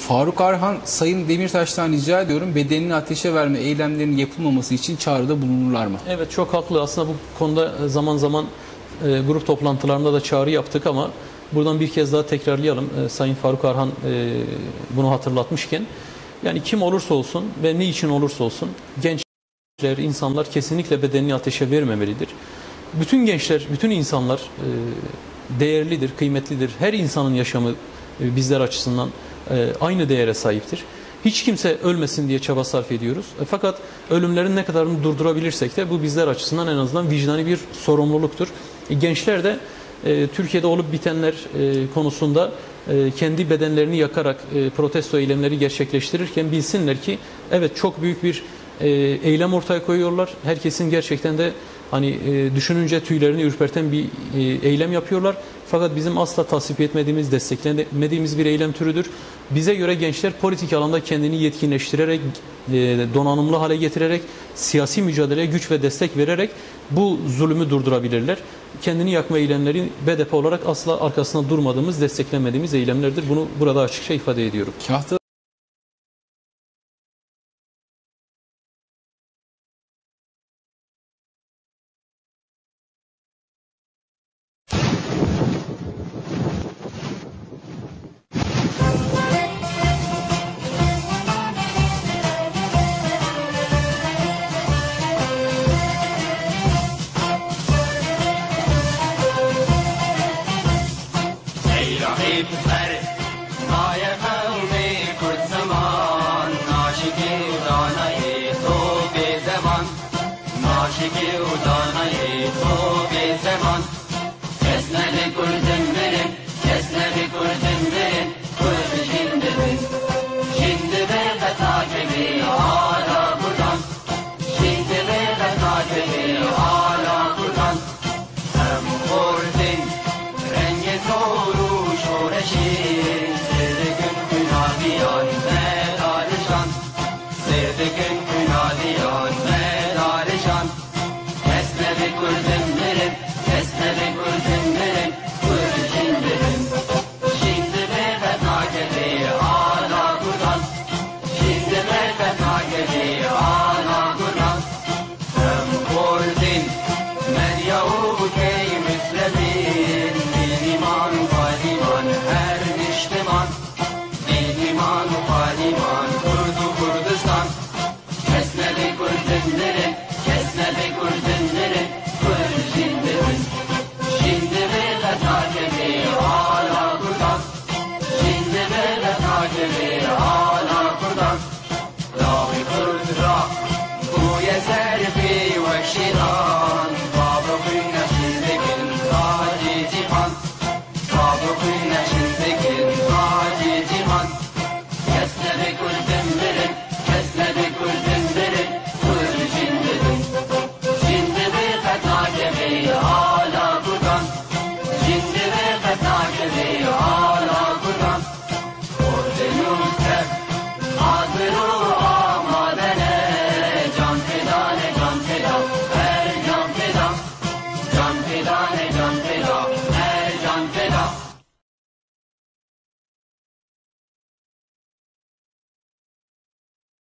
Faruk Arhan, Sayın Demirtaş'tan rica ediyorum, bedenini ateşe verme eylemlerinin yapılmaması için çağrıda bulunurlar mı? Evet, çok haklı. Aslında bu konuda zaman zaman grup toplantılarında da çağrı yaptık ama buradan bir kez daha tekrarlayalım. Sayın Faruk Arhan bunu hatırlatmışken, yani kim olursa olsun ve ne için olursa olsun gençler, insanlar kesinlikle bedenini ateşe vermemelidir. Bütün gençler, bütün insanlar değerlidir, kıymetlidir. Her insanın yaşamı bizler açısından aynı değere sahiptir. Hiç kimse ölmesin diye çaba sarf ediyoruz. Fakat ölümlerin ne kadarını durdurabilirsek de bu bizler açısından en azından vicdani bir sorumluluktur. Gençler de Türkiye'de olup bitenler konusunda kendi bedenlerini yakarak protesto eylemleri gerçekleştirirken bilsinler ki evet, çok büyük bir eylem ortaya koyuyorlar. Herkesin gerçekten de hani düşününce tüylerini ürperten bir eylem yapıyorlar. Fakat bizim asla tasvip etmediğimiz, desteklemediğimiz bir eylem türüdür. Bize göre gençler politik alanda kendini yetkinleştirerek, donanımlı hale getirerek, siyasi mücadeleye güç ve destek vererek bu zulmü durdurabilirler. Kendini yakma eylemleri BDP olarak asla arkasında durmadığımız, desteklemediğimiz eylemlerdir. Bunu burada açıkça ifade ediyorum. She